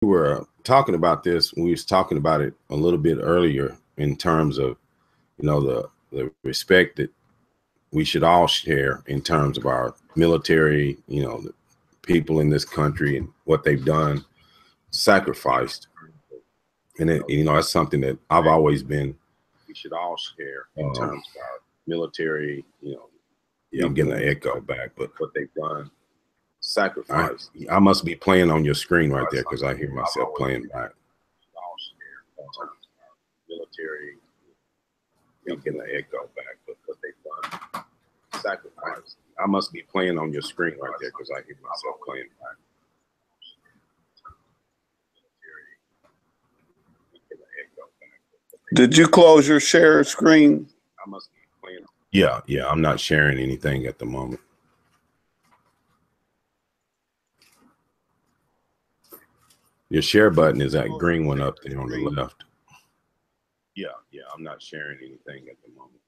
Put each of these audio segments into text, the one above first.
were talking about this. We was talking about it a little bit earlier in terms of, the respect that we should all share in terms of our military, the people in this country and what they've done, sacrificed. And that's something that I've always been. We should all share in terms of our military, yeah, I'm getting an echo back, but what they've done, sacrificed. I must be playing on your screen right there because I hear myself playing back. Military, I'm getting an echo back, but what they've done, sacrifice. I must be playing on your screen right there because I hear myself playing back. Did you close your share screen? I must be playing. Yeah, I'm not sharing anything at the moment. Your share button is that green one up there on the left. Yeah, I'm not sharing anything at the moment.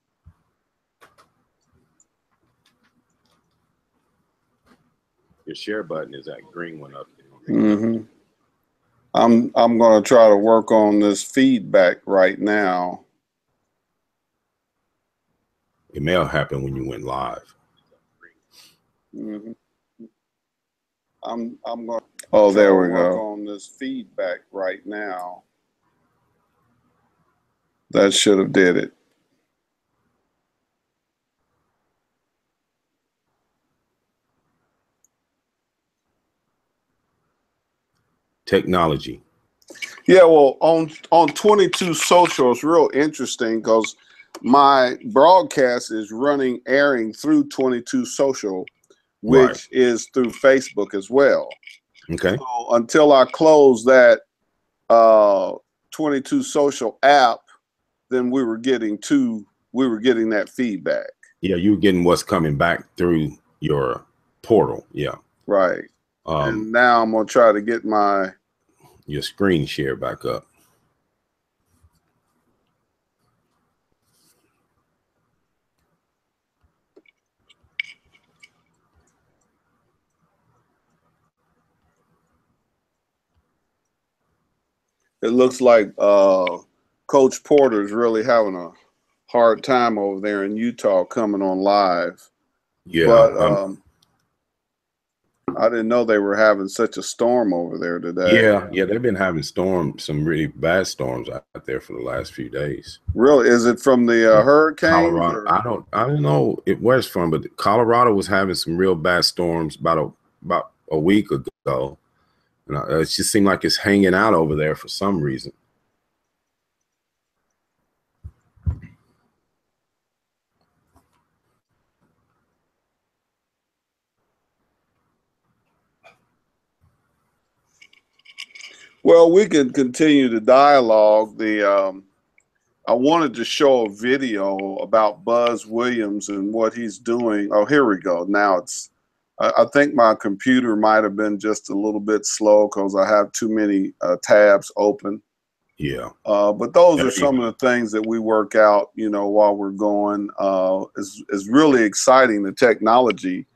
Your share button is that green one up there. Mm-hmm. I'm going to try to work on this feedback right now. It may have happened when you went live. Mm-hmm. I'm going. Oh, there we go. Work on this feedback right now. That should have did it. Technology. Yeah, well, on 22 Social, it's real interesting because my broadcast is airing through 22 Social, which is through Facebook as well. Okay. So until I close that 22 Social app, then we were getting that feedback. Yeah, you were getting what's coming back through your portal. Yeah. Right. And now I'm gonna try to get your screen share back up. It looks like Coach Porter is really having a hard time over there in Utah coming on live. Yeah, but I didn't know they were having such a storm over there today. Yeah, they've been having some really bad storms out there for the last few days. Really? Is it from the hurricane? Colorado. I don't know where it's from, but Colorado was having some real bad storms about a week ago. And it just seemed like it's hanging out over there for some reason. Well, we can continue the dialogue. I wanted to show a video about Buzz Williams and what he's doing. Oh, here we go. Now I think my computer might have been just a little bit slow because I have too many tabs open. Yeah. But those are some of the things that we work out, while we're going. It's really exciting, the technology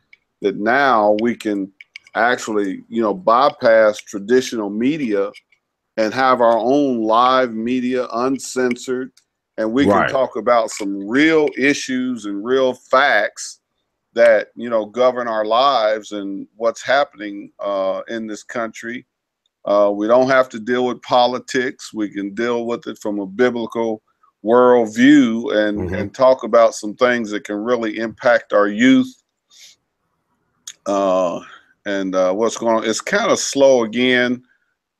that now we can actually, bypass traditional media and have our own live media, uncensored, and we can talk about some real issues and real facts that, govern our lives and what's happening in this country. We don't have to deal with politics. We can deal with it from a biblical worldview and talk about some things that can really impact our youth. What's going on? It's kind of slow again.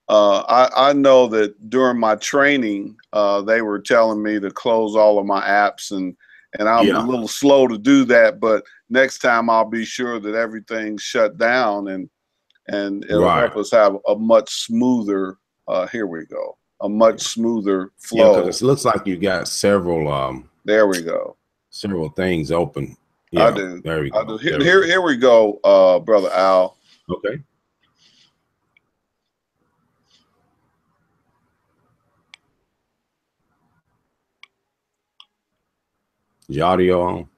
I know that during my training, they were telling me to close all of my apps, and I'm a little slow to do that. But next time, I'll be sure that everything's shut down, and it'll help us have a much smoother. Here we go, a much smoother flow. Yeah, because it looks like you got several. There we go. Several things open. Yeah, I do. There we go. I do. Here we go, Brother Al. Okay. Is your audio on?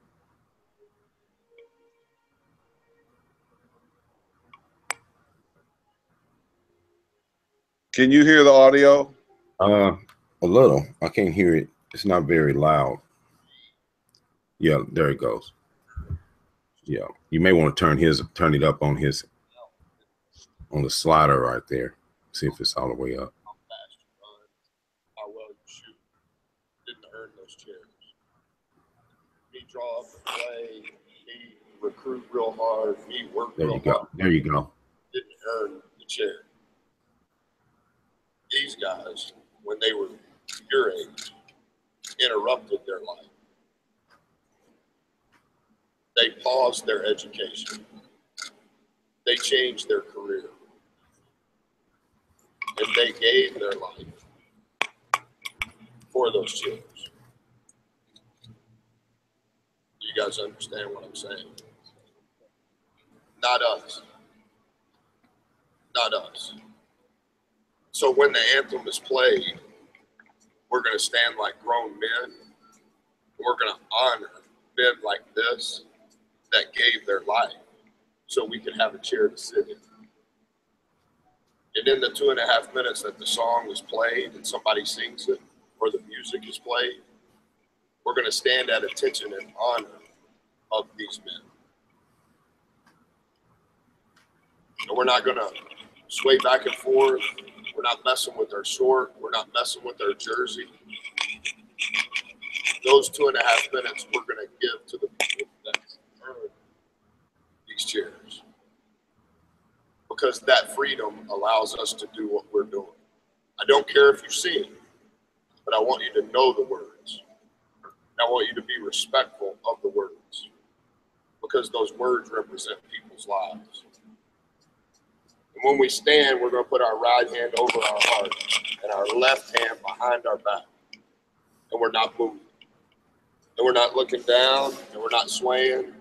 Can you hear the audio? A little. I can't hear it. It's not very loud. Yeah, there it goes. Yeah, you may want to turn it up on the slider right there. See if it's all the way up. How fast you run, how well you shoot. Didn't earn those chairs. Me draw up the play, me recruit real hard, me work real hard. There you go. Didn't earn the chair. These guys, when they were your age, interrupted their life. They paused their education. They changed their career. And they gave their life for those chairs. Do you guys understand what I'm saying? Not us. Not us. So when the anthem is played, we're going to stand like grown men. We're going to honor men like this that gave their life so we could have a chair to sit in. And in the 2.5 minutes that the song is played and somebody sings it or the music is played, we're going to stand at attention and honor of these men. And we're not going to sway back and forth. We're not messing with our short. We're not messing with our jersey. Those 2.5 minutes we're going to give to the people that earn these chairs. Because that freedom allows us to do what we're doing. I don't care if you see it, but I want you to know the words. I want you to be respectful of the words, because those words represent people's lives. And when we stand, we're going to put our right hand over our heart and our left hand behind our back. And we're not moving. And we're not looking down, and we're not swaying.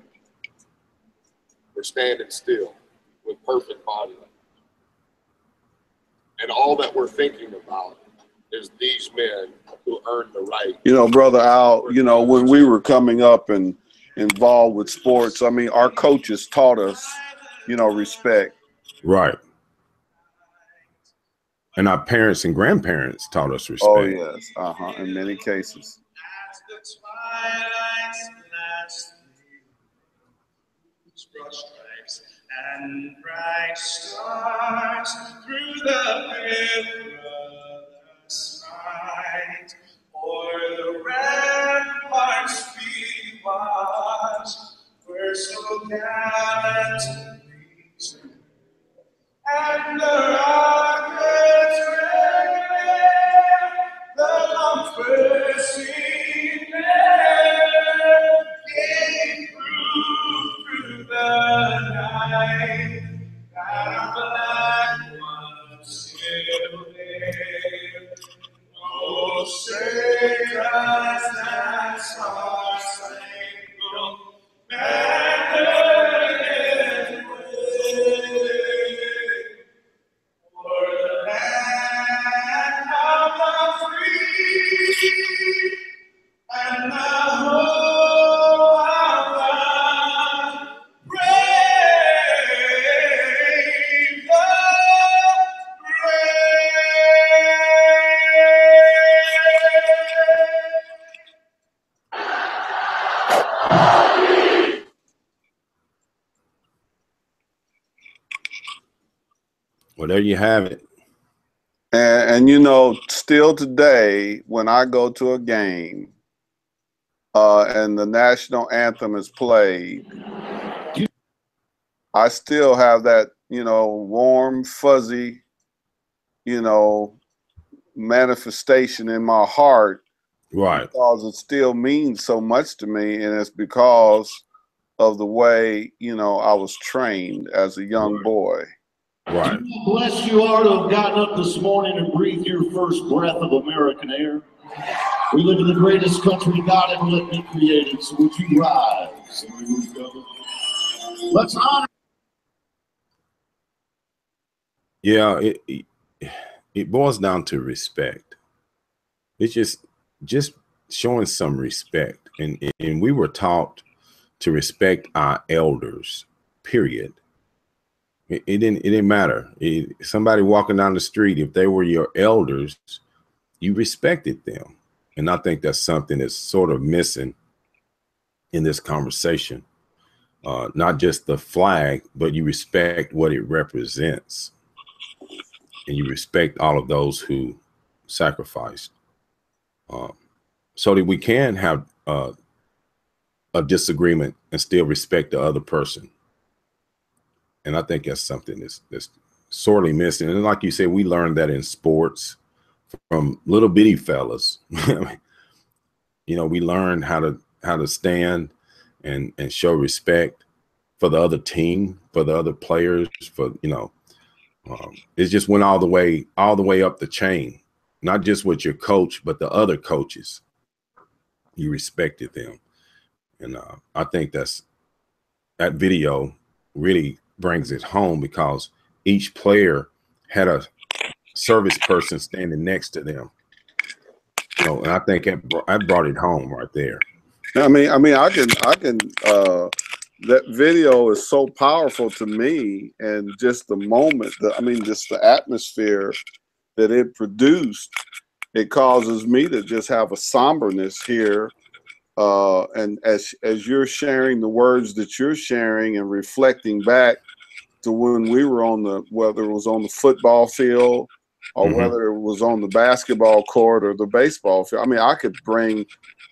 We're standing still with perfect body language. And all that we're thinking about is these men who earned the right. You know, Brother Al, you know, when we were coming up and involved with sports, I mean, our coaches taught us, you know, respect. Right. And our parents and grandparents taught us respect. Oh, yes. In many cases. And bright stars through the perilous night, o'er the ramparts we watched, were so gallantly turned, and the rockets ran, the bumpers we met, came through the night, that our black was still there. Oh, say does that star-spangled banner yet wave o'er the land of the free and the whole of the brave, Well, there you have it. And you know, still today, when I go to a game and the national anthem is played, I still have that, you know, warm, fuzzy, you know, manifestation in my heart. Right. Because it still means so much to me, and it's because of the way, you know, I was trained as a young boy. Right. Bless you are to have gotten up this morning and breathed your first breath of American air. We live in the greatest country God ever let me created, so would you rise? And we go. Let's honor. Yeah, it boils down to respect. It's just showing some respect, and we were taught to respect our elders, period. It didn't matter. Somebody walking down the street, if they were your elders, you respected them. And I think that's something that's sort of missing in this conversation. Not just the flag, but you respect what it represents. And you respect all of those who sacrificed. So that we can have a disagreement and still respect the other person. And I think that's something that's sorely missing. And like you said, we learned that in sports from little bitty fellas. You know, we learned how to stand and show respect for the other team, for the other players, for, you know, it just went all the way up the chain, not just with your coach, but the other coaches. You respected them. And I think that video really brings it home, because each player had a service person standing next to them. You know, and I think I brought it home right there. I mean, I can. That video is so powerful to me, and just the moment, just the atmosphere that it produced, it causes me to just have a somberness here. And as you're sharing the words that you're sharing and reflecting back to when we were whether it was on the football field or whether it was on the basketball court or the baseball field. I mean, I could bring,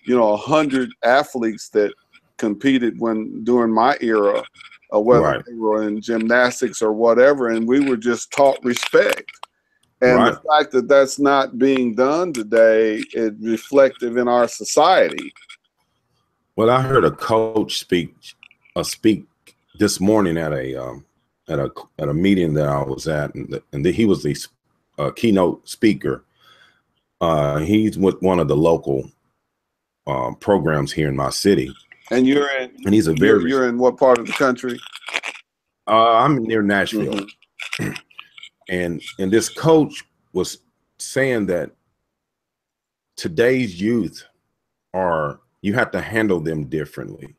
100 athletes that competed during my era, whether they were in gymnastics or whatever, and we were just taught respect. And the fact that that's not being done today is reflective in our society. Well, I heard a coach speak this morning at a meeting that I was at, and he was the keynote speaker. He's with one of the local programs here in my city. And you're in what part of the country? I'm near Nashville. And this coach was saying that today's youth you have to handle them differently.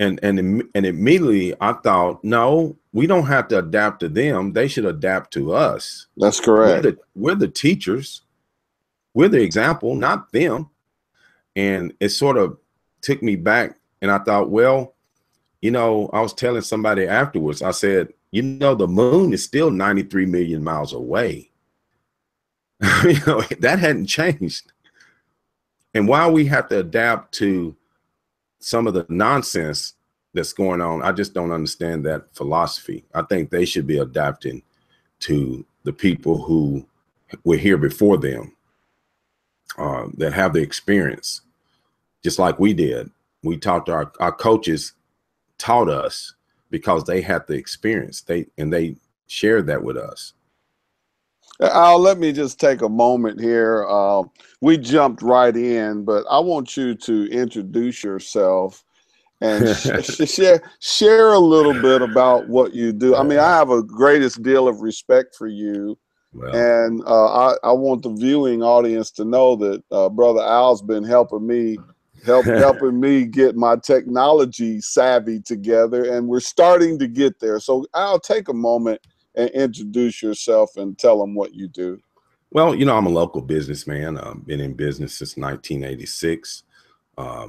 And immediately I thought, no, we don't have to adapt to them. They should adapt to us. That's correct. We're the teachers. We're the example, not them. And it sort of took me back, and I thought, well, I was telling somebody afterwards, I said, the moon is still 93 million miles away. That hadn't changed. And while we have to adapt to some of the nonsense that's going on, I just don't understand that philosophy. I think they should be adapting to the people who were here before them, that have the experience, just like we did. We taught our coaches taught us because they had the experience. They shared that with us. Al, let me just take a moment here. We jumped right in, but I want you to introduce yourself and share a little bit about what you do. I mean, I have a greatest deal of respect for you. Well, and I want the viewing audience to know that Brother Al's been helping me get my technology savvy together, and we're starting to get there. So Al, take a moment and introduce yourself and tell them what you do. Well, I'm a local businessman. I've been in business since 1986. I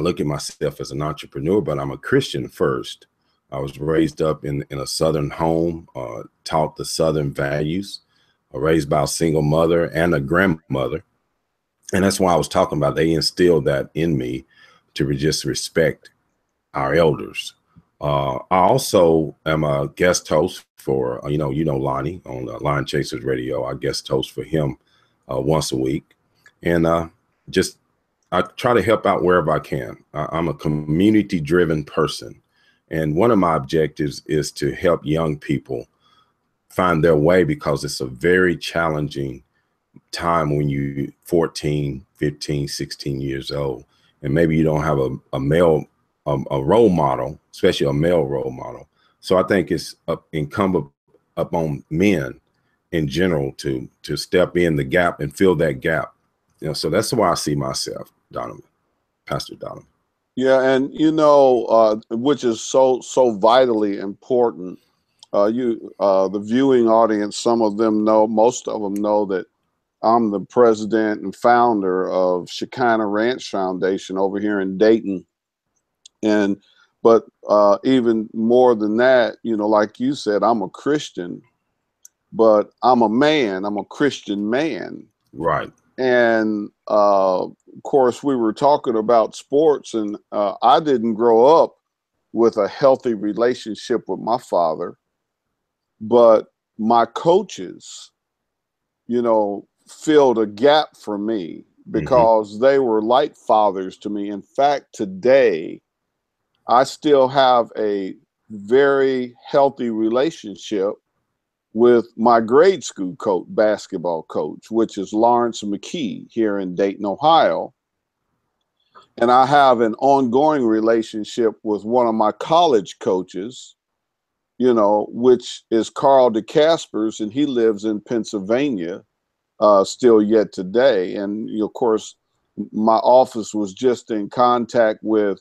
look at myself as an entrepreneur, but I'm a Christian first. I was raised up in a Southern home, taught the Southern values, raised by a single mother and a grandmother. And that's why I was talking about, they instilled that in me to just respect our elders. I also am a guest host for, Lonnie on Lion Chasers Radio. I guest host for him once a week. And I try to help out wherever I can. I'm a community-driven person. And one of my objectives is to help young people find their way, because it's a very challenging time when you're 14, 15, 16 years old. And maybe you don't have a role model, especially a male role model. So I think it's incumbent upon men in general to step in the gap and fill that gap. So that's why I see myself, Donovan, Pastor Donovan. Yeah, and which is so vitally important. The viewing audience, some of them know, most of them know that I'm the president and founder of Shekinah Ranch Foundation over here in Dayton. But even more than that, like you said, I'm a Christian, but I'm a man. I'm a Christian man. Right. And of course, we were talking about sports, and I didn't grow up with a healthy relationship with my father, but my coaches, filled a gap for me because they were like fathers to me. In fact, today, I still have a very healthy relationship with my grade school basketball coach, which is Lawrence McKee here in Dayton, Ohio. And I have an ongoing relationship with one of my college coaches, which is Carl DeCaspers, and he lives in Pennsylvania still yet today. And of course, my office was just in contact with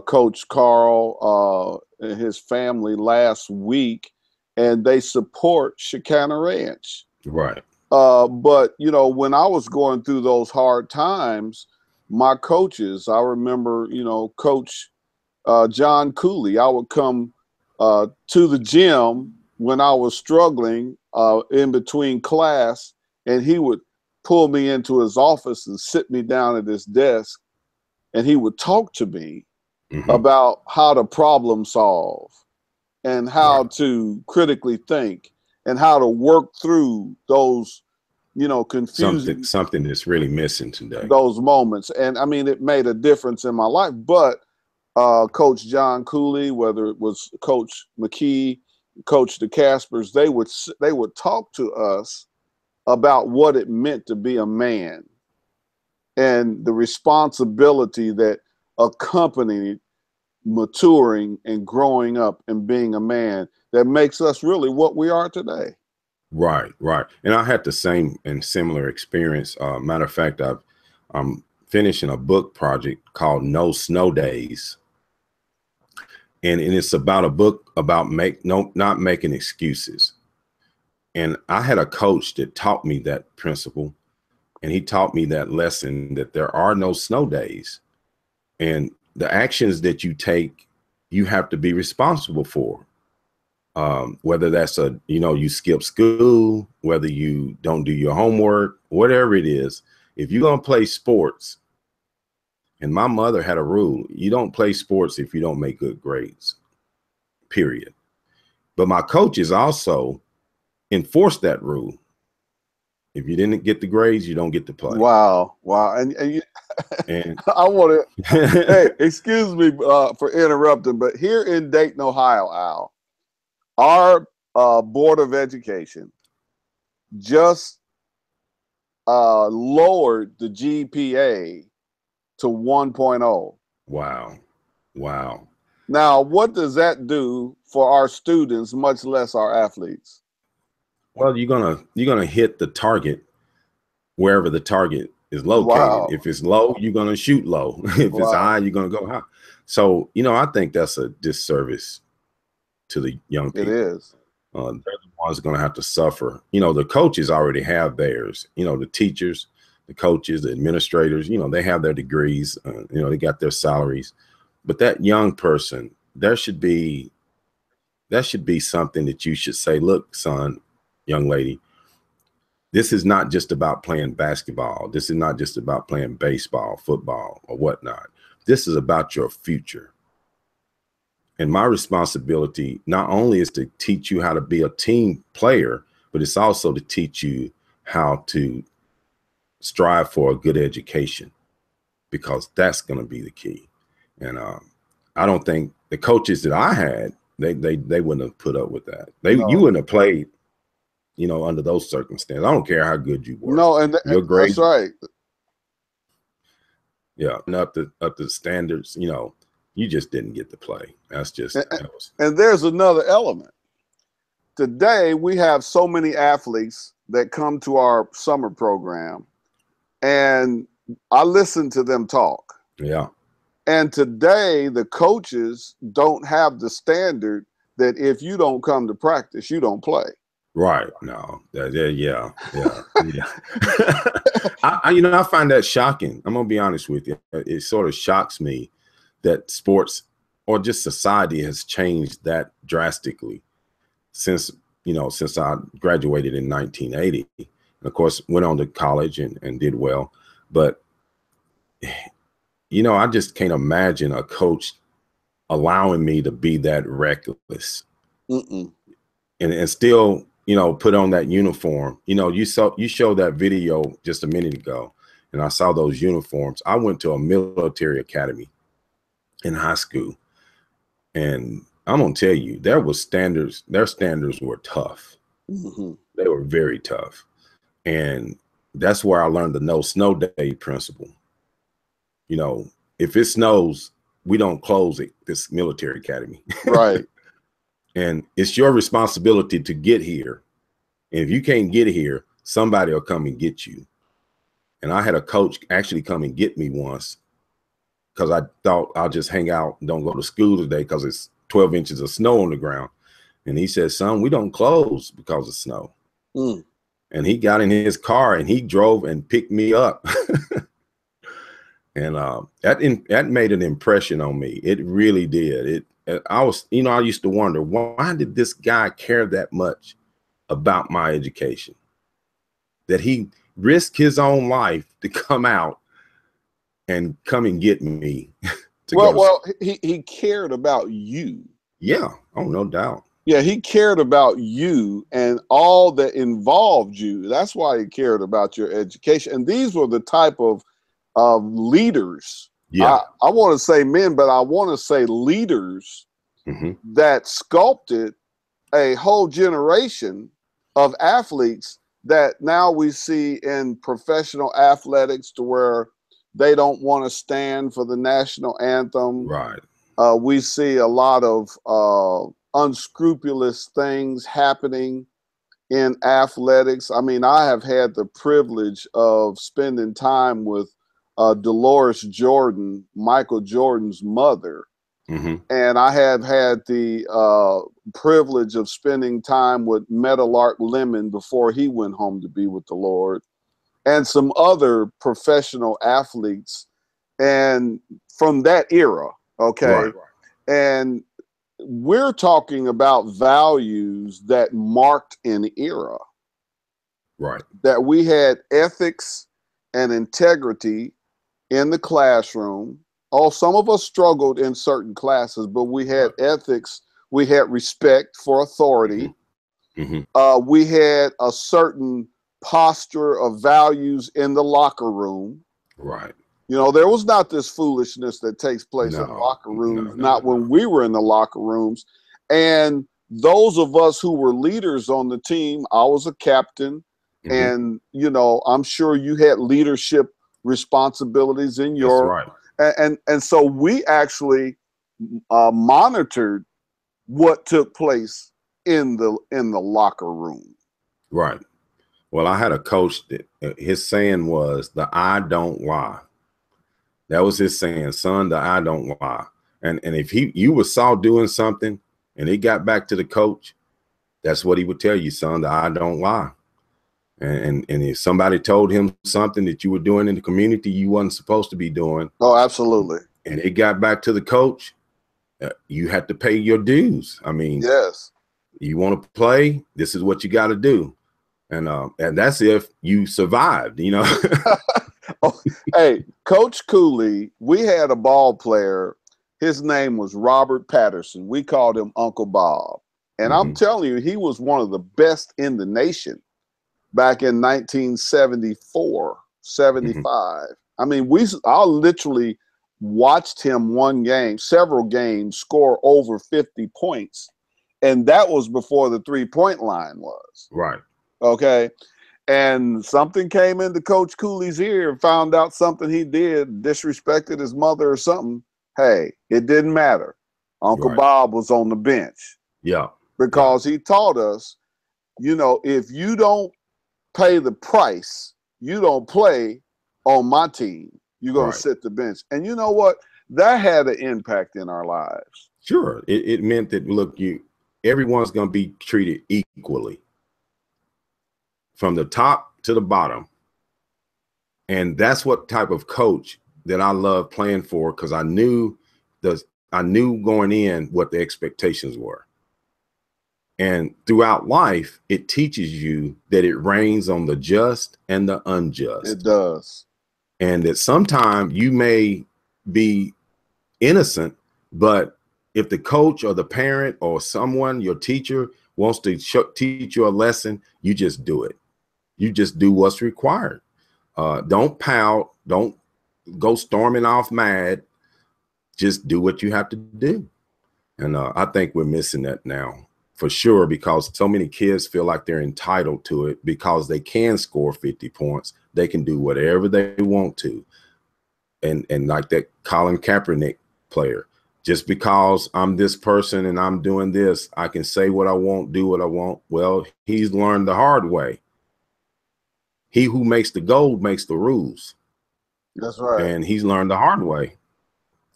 Coach Carl and his family last week, and they support Shekinah Ranch. Right. But when I was going through those hard times, my coaches, I remember, Coach John Cooley, I would come to the gym when I was struggling in between class, and he would pull me into his office and sit me down at his desk, and he would talk to me about how to problem solve and how to critically think and how to work through those, confusing something that's really missing today. Those moments. And I mean, it made a difference in my life. But Coach John Cooley, whether it was Coach McKee, Coach DeCaspers, they would talk to us about what it meant to be a man and the responsibility that accompanied maturing and growing up and being a man that makes us really what we are today. Right. And I had the same and similar experience. Matter of fact, I'm finishing a book project called No Snow Days. And it's about a book about not making excuses. And I had a coach that taught me that principle, and he taught me that lesson that there are no snow days. And the actions that you take, you have to be responsible for. Whether that's you skip school, whether you don't do your homework, whatever it is, if you're going to play sports, and my mother had a rule, you don't play sports if you don't make good grades, period. But my coaches also enforced that rule. If you didn't get the grades, you don't get to play. Wow. And I want to, hey, excuse me for interrupting, but here in Dayton, Ohio, Al, our Board of Education just lowered the GPA to 1.0. Wow. Now, what does that do for our students, much less our athletes? Well, you're gonna hit the target wherever the target is located. Wow. If it's low, you're gonna shoot low. If it's high, you're gonna go high. So, I think that's a disservice to the young people. It is. They're the ones going to have to suffer. The coaches already have theirs. The teachers, the coaches, the administrators, they have their degrees. They got their salaries. But that young person, there should be something that you should say, look, son, young lady, this is not just about playing basketball. This is not just about playing baseball, football, or whatnot. This is about your future. And my responsibility not only is to teach you how to be a team player, but it's also to teach you how to strive for a good education, because that's going to be the key. And I don't think the coaches that I had, they wouldn't have put up with that. You wouldn't have played, under those circumstances. I don't care how good you were. No, and your grades, that's right. Yeah, and up to standards, you just didn't get to play. That's just. And there's another element. Today, we have so many athletes that come to our summer program, and I listen to them talk. Yeah. And today, the coaches don't have the standard that if you don't come to practice, you don't play. Right. No. Yeah. I find that shocking. I'm gonna be honest with you. It sort of shocks me that sports or just society has changed that drastically since I graduated in 1980. And of course, went on to college and did well. But I just can't imagine a coach allowing me to be that reckless and still, put on that uniform. You showed that video just a minute ago, and I saw those uniforms. I went to a military academy in high school, and I'm gonna tell you, their standards were tough. They were very tough. And that's where I learned the no snow day principle. If it snows, we don't close this military academy. Right. And it's your responsibility to get here. And if you can't get here, somebody will come and get you. And I had a coach actually come and get me once because I thought I'll just hang out and don't go to school today because it's 12 inches of snow on the ground. And he said, son, we don't close because of snow. And he got in his car and he drove and picked me up. And that made an impression on me. It really did. I used to wonder, why did this guy care that much about my education? That he risked his own life to come out and come and get me. He cared about you. Yeah. Oh, no doubt. Yeah, he cared about you and all that involved you. That's why he cared about your education. And these were the type of leaders. Yeah. I want to say men, but I want to say leaders that sculpted a whole generation of athletes that now we see in professional athletics to where they don't want to stand for the national anthem. Right. We see a lot of unscrupulous things happening in athletics. I mean, I have had the privilege of spending time with Dolores Jordan, Michael Jordan's mother. And I have had the privilege of spending time with Meadowlark Lemon before he went home to be with the Lord, and some other professional athletes, and from that era, okay? Right. And we're talking about values that marked an era. Right. That we had ethics and integrity in the classroom. Oh, some of us struggled in certain classes, but we had ethics. We had respect for authority. We had a certain posture of values in the locker room. Right. There was not this foolishness that takes place in locker rooms, not when we were in the locker rooms. And those of us who were leaders on the team, I was a captain, and, I'm sure you had leadership responsibilities in your, and so we actually monitored what took place in the locker room. Right. Well, I had a coach that his saying was, the I don't lie. That was his saying, son, the I don't lie. And if you were saw doing something and it got back to the coach, that's what he would tell you, son, the I don't lie. And if somebody told him something that you were doing in the community you wasn't supposed to be doing. Oh, absolutely. And it got back to the coach, you had to pay your dues. I mean, yes, you want to play, this is what you got to do. And that's if you survived, Hey, Coach Cooley, we had a ball player. His name was Robert Patterson. We called him Uncle Bob. And I'm telling you, he was one of the best in the nation back in 1974, 75. I mean, I literally watched him several games, score over 50 points. And that was before the 3-point line was. Right. Okay. And something came into Coach Cooley's ear and found out something he did, disrespected his mother or something. Hey, it didn't matter. Uncle Bob was on the bench. Yeah. Because he taught us, if you don't pay the price, you don't play on my team. You're going to sit the bench. And you know what? that had an impact in our lives. Sure. It meant that, look, everyone's going to be treated equally from the top to the bottom. And that's what type of coach that I love playing for, because I knew going in what the expectations were. And throughout life, it teaches you that it rains on the just and the unjust. It does. And that sometimes you may be innocent, but if the coach or the parent or someone, your teacher, wants to teach you a lesson, you just do it. You just do what's required. Don't pout. Don't go storming off mad. Just do what you have to do. And I think we're missing that now for sure, because so many kids feel like they're entitled to it because they can score 50 points. They can do whatever they want to. And like that Colin Kaepernick player, just because I'm this person and I'm doing this, I can say what I want, do what I want. Well, he's learned the hard way. He who makes the gold makes the rules. That's right. And he's learned the hard way.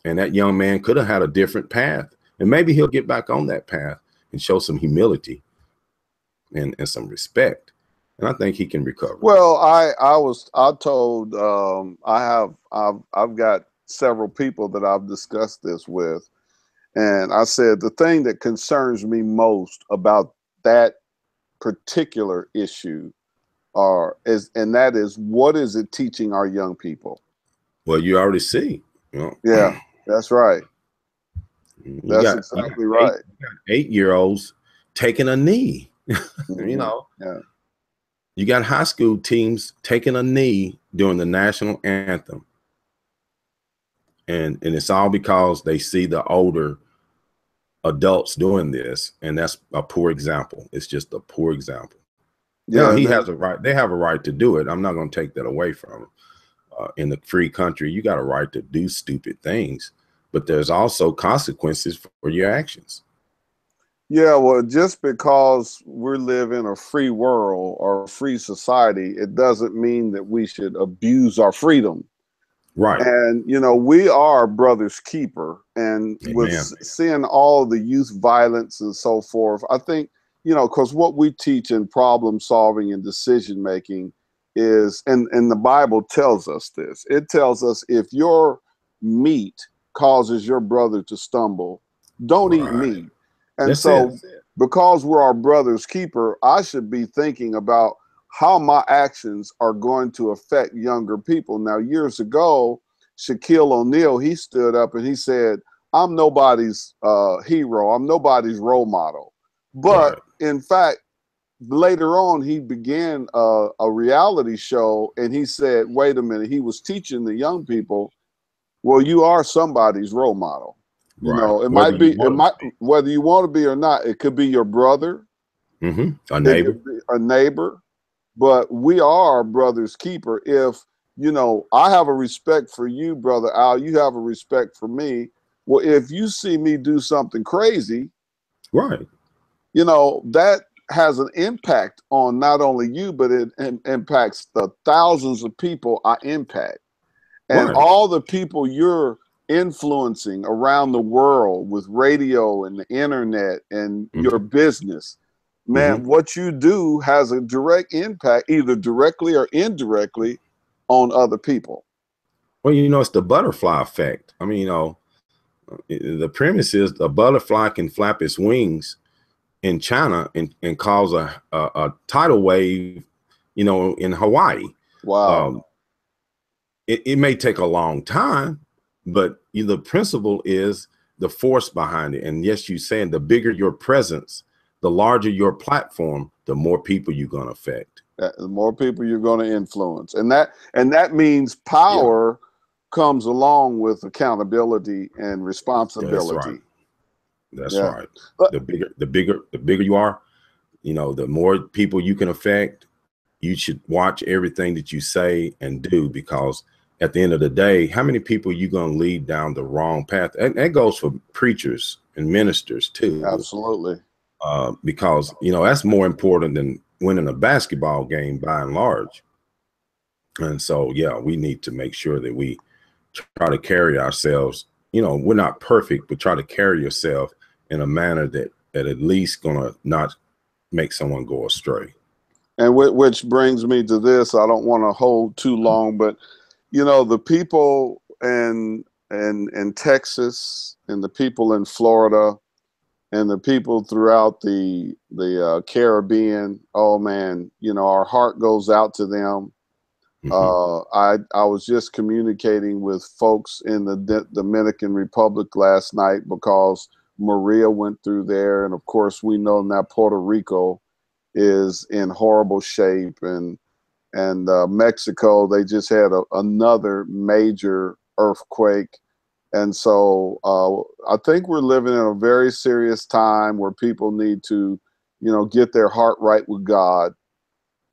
And that young man could have had a different path. And maybe he'll get back on that path and show some humility and some respect. And I think he can recover. Well, I told I've got several people that I've discussed this with, and I said the thing that concerns me most about that particular issue that is what is it teaching our young people? Well, you already see. Yeah, that's right. That's exactly right. 8-year-olds taking a knee. Mm-hmm. Yeah. You got high school teams taking a knee during the national anthem. And it's all because they see the older adults doing this, and that's a poor example. It's just a poor example. Yeah, he has a right. They have a right to do it. I'm not going to take that away from them. In the free country, you got a right to do stupid things, but there's also consequences for your actions. Yeah, well, just because we live in a free world or a free society, it doesn't mean that we should abuse our freedom. Right. And, we are brother's keeper. And Amen. with seeing all the youth violence and so forth, I think, because what we teach in problem solving and decision making is, and the Bible tells us this, it tells us if your meat causes your brother to stumble, don't eat meat. And that's so because we're our brother's keeper, I should be thinking about how my actions are going to affect younger people. Now, years ago, Shaquille O'Neal, he stood up and he said, I'm nobody's hero. I'm nobody's role model. But in fact, later on, he began a reality show and he said, wait a minute, he was teaching the young people, well, you are somebody's role model. It might be, whether you want to be or not, it could be your brother, a neighbor, but we are our brother's keeper. If, I have a respect for you, brother Al, you have a respect for me. Well, if you see me do something crazy, right, that has an impact on not only you, but it impacts the thousands of people I impact. And all the people you're influencing around the world with radio and the internet and your business, man, what you do has a direct impact, either directly or indirectly, on other people. Well, it's the butterfly effect. I mean, the premise is a butterfly can flap its wings in China and cause a tidal wave, in Hawaii. Wow. It may take a long time, but the principle is the force behind it. And yes, you're saying the bigger your presence, the larger your platform, the more people you're going to affect. The more people you're going to influence. And that means power comes along with accountability and responsibility. That's right. The bigger you are, the more people you can affect. You should watch everything that you say and do, because at the end of the day, how many people are you going to lead down the wrong path? And that goes for preachers and ministers too. Absolutely. Because, that's more important than winning a basketball game by and large. And so, we need to make sure that we try to carry ourselves, you know, we're not perfect, but try to carry yourself in a manner that at least gonna not make someone go astray. And which brings me to this. I don't want to hold too long, but you know, the people in Texas and the people in Florida and the people throughout the Caribbean, oh man, you know, our heart goes out to them. I was just communicating with folks in the Dominican Republic last night because Maria went through there, and of course we know now Puerto Rico is in horrible shape, and Mexico, they just had another major earthquake. And so I think we're living in a very serious time where people need to, you know, get their heart right with God.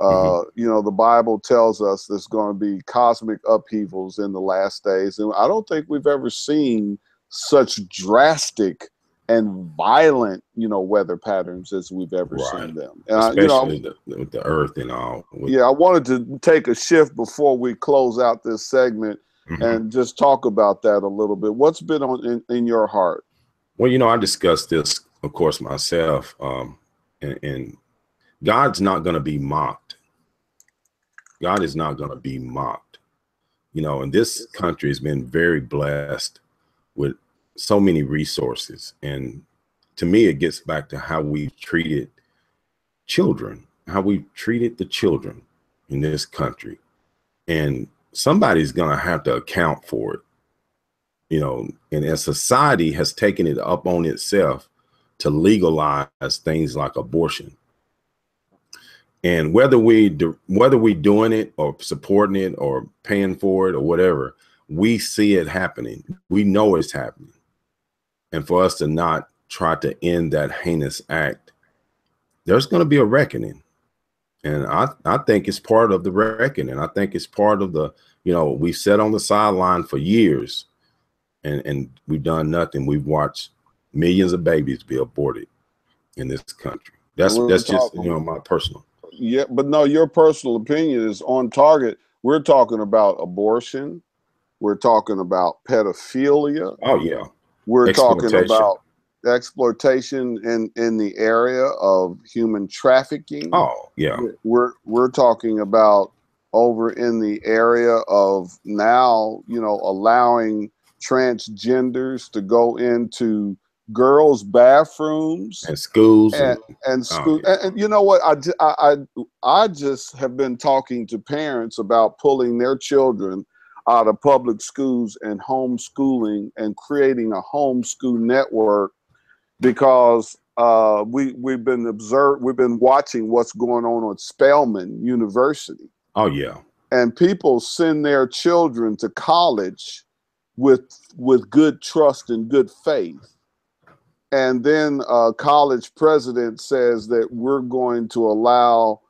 You know, the Bible tells us there's going to be cosmic upheavals in the last days. And I don't think we've ever seen such drastic and violent, you know, weather patterns as we've ever seen them. And especially with the earth and all. Yeah, I wanted to take a shift before we close out this segment and just talk about that a little bit. What's been on in your heart? Well, you know, I discussed this, of course, myself, and God's not going to be mocked. God is not going to be mocked. You know, and this country has been very blessed with so many resources. And to me, it gets back to how we've treated children, how we've treated the children in this country. And somebody's going to have to account for it, you know, and as society has taken it up on itself to legalize things like abortion. And whether we're doing it or supporting it or paying for it or whatever, we see it happening. We know it's happening. And for us to not try to end that heinous act, there's going to be a reckoning. And I think it's part of the reckoning. I think it's part of the, you know, we've sat on the sideline for years and we've done nothing. We've watched millions of babies be aborted in this country. That's just, you know, my personal. Yeah, but no, your personal opinion is on target. We're talking about abortion. We're talking about pedophilia. Oh, yeah. We're talking about exploitation in the area of human trafficking. Oh, yeah. We're talking about over in the area of now, you know, allowing transgenders to go into girls' bathrooms and schools and school. Oh, yeah. And you know what? I just have been talking to parents about pulling their children out of public schools and homeschooling and creating a homeschool network because we've been watching what's going on at Spelman University. Oh yeah. And people send their children to college with good trust and good faith. And then a college president says that we're going to allow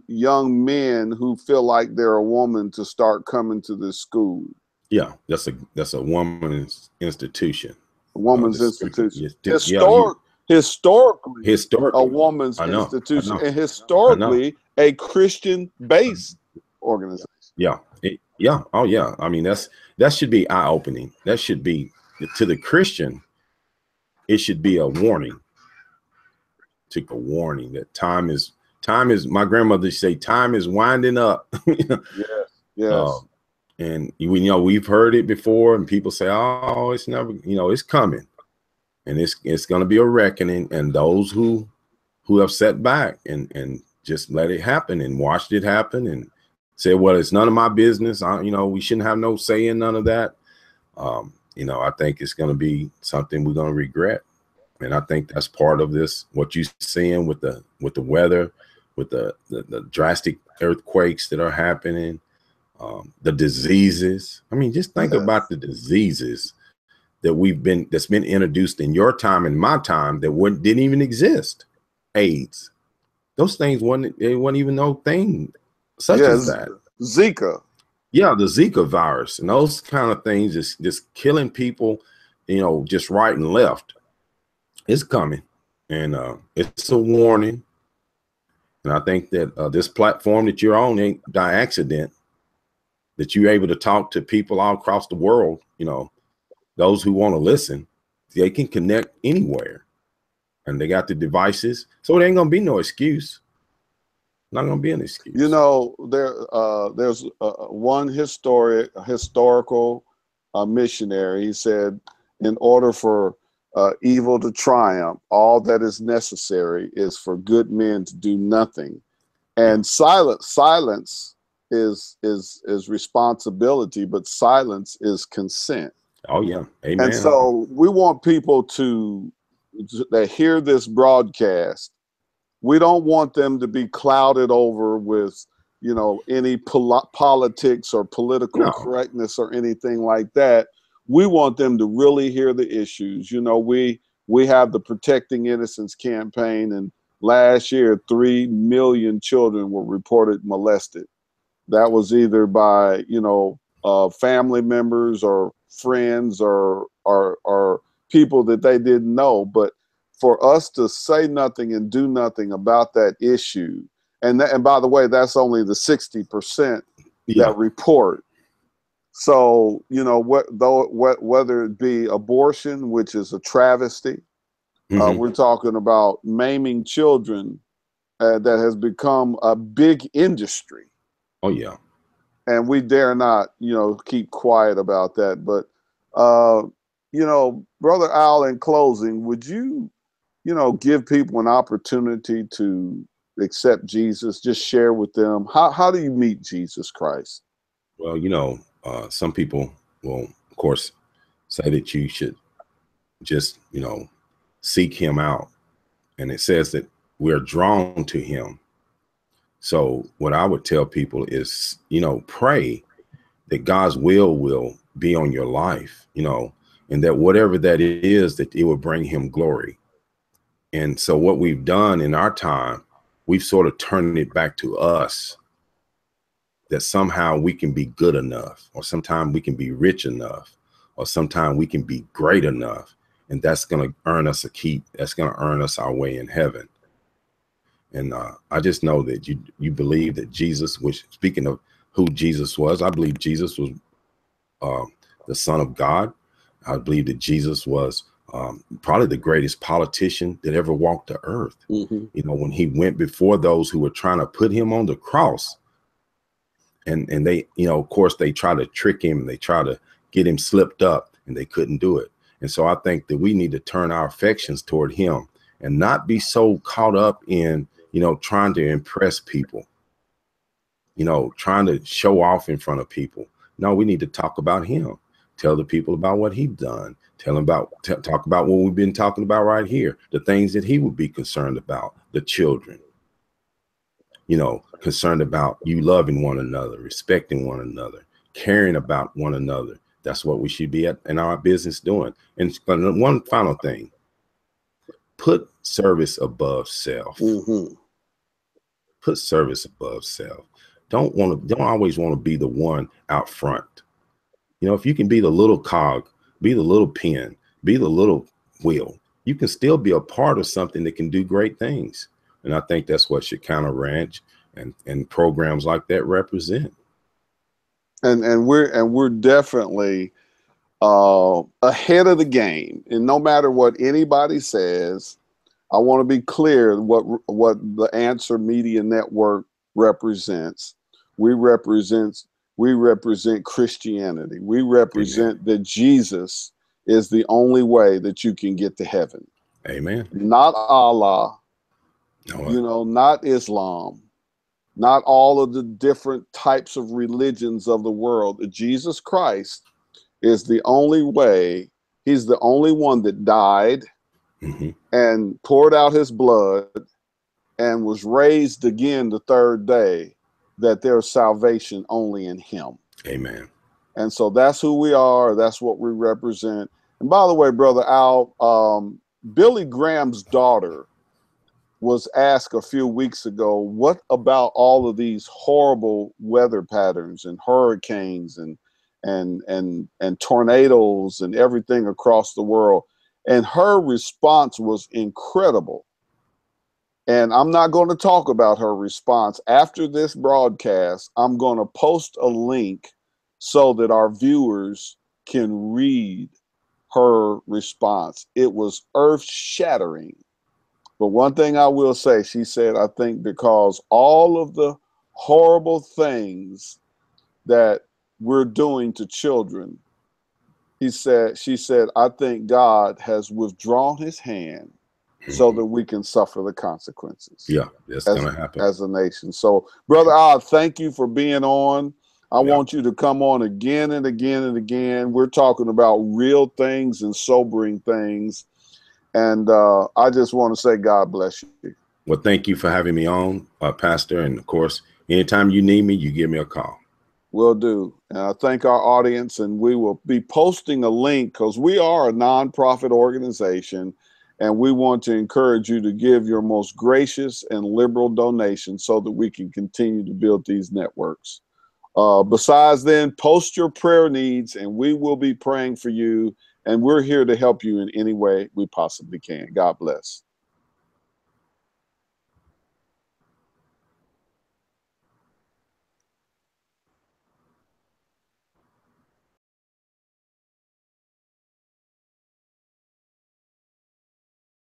young men who feel like they're a woman to start coming to this school. Yeah, that's a woman's institution. A woman's institution. Historically, a woman's institution, and historically a Christian-based organization. Yeah, oh yeah. I mean, that should be eye-opening. That should be, to the Christian, it should be a warning. Take a warning that time is. My grandmother used to say, time is winding up. Yes. And we've heard it before, and people say, "Oh, it's never, it's coming," and it's going to be a reckoning. And those who have sat back and just let it happen and watched it happen and said, "Well, it's none of my business. We shouldn't have no say in none of that." I think it's going to be something we're going to regret. And I think that's part of this. What you're seeing with the weather, with the drastic earthquakes that are happening. The diseases. I mean, just think about the diseases that that's been introduced in your time and my time that didn't even exist. AIDS. Those things wasn't even no thing such as that. Zika. Yeah, the Zika virus and those kind of things is just killing people, just right and left. It's coming, and it's a warning. And I think that this platform that you're on ain't by accident. That you're able to talk to people all across the world, those who want to listen, they can connect anywhere, and they got the devices, so it ain't gonna be no excuse. Not gonna be an excuse. You know, there's one historical missionary. He said, in order for evil to triumph, all that is necessary is for good men to do nothing, and silence is responsibility, but silence is consent. Oh yeah, amen. And so we want people that hear this broadcast. We don't want them to be clouded over with, you know, any politics or political correctness or anything like that. We want them to really hear the issues. You know, we have the Protecting Innocence campaign, and last year 3 million children were reported molested. That was either by, you know, family members or friends or people that they didn't know. But for us to say nothing and do nothing about that issue, and by the way, that's only the 60% that report. So, you know, whether it be abortion, which is a travesty, we're talking about maiming children that has become a big industry. Oh yeah. And we dare not, you know, keep quiet about that. But, you know, Brother Al, in closing, would you, you know, give people an opportunity to accept Jesus? Just share with them. How do you meet Jesus Christ? Well, you know, some people will, of course, say that you should just, you know, seek him out. And it says that we're drawn to him. So what I would tell people is, you know, pray that God's will be on your life, you know, and that whatever that is, that it will bring him glory. And so what we've done in our time, we've sort of turned it back to us, that somehow we can be good enough, or sometimes we can be rich enough, or sometimes we can be great enough. And that's going to earn us a keep. That's going to earn us our way in heaven. And I just know that you believe that Jesus, which, speaking of who Jesus was, I believe Jesus was the Son of God. I believe that Jesus was probably the greatest politician that ever walked the earth. You know, when he went before those who were trying to put him on the cross, and they, you know, of course, they try to trick him, they try to get him slipped up, and they couldn't do it. And so I think that we need to turn our affections toward him and not be so caught up in, you know, trying to impress people, you know, trying to show off in front of people. No, we need to talk about him. Tell the people about what he's done. Tell them about, talk about what we've been talking about right here, the things that he would be concerned about, the children, you know, concerned about you loving one another, respecting one another, caring about one another. That's what we should be in our business doing. And one final thing, put service above self. Put service above self. Don't always want to be the one out front. You know, if you can be the little cog, be the little pin, be the little wheel, you can still be a part of something that can do great things. And I think that's what Shekinah Ranch and programs like that represent. And we're definitely ahead of the game. And no matter what anybody says, I want to be clear what the Answer Media Network represents. We represent Christianity. We represent that Jesus is the only way that you can get to heaven. Amen. Not Allah, you know, not Islam, not all of the different types of religions of the world. Jesus Christ is the only way. He's the only one that died and poured out his blood and was raised again the third day, that there's salvation only in him. Amen. And so that's who we are. That's what we represent. And by the way, Brother Al, Billy Graham's daughter was asked a few weeks ago, what about all of these horrible weather patterns and hurricanes and tornadoes and everything across the world? And her response was incredible. And I'm not going to talk about her response. After this broadcast, I'm going to post a link so that our viewers can read her response. It was earth-shattering. But one thing I will say, she said, I think because all of the horrible things that we're doing to children, she said, I think God has withdrawn his hand so that we can suffer the consequences. Yeah, that's going to happen. As a nation. So, Brother Odd, thank you for being on. I want you to come on again and again and again. We're talking about real things and sobering things. And I just want to say God bless you. Well, thank you for having me on, Pastor. And, of course, anytime you need me, you give me a call. Will do. And I thank our audience, and we will be posting a link because we are a nonprofit organization, and we want to encourage you to give your most gracious and liberal donation so that we can continue to build these networks. Besides then, post your prayer needs, and we will be praying for you, and we're here to help you in any way we possibly can. God bless.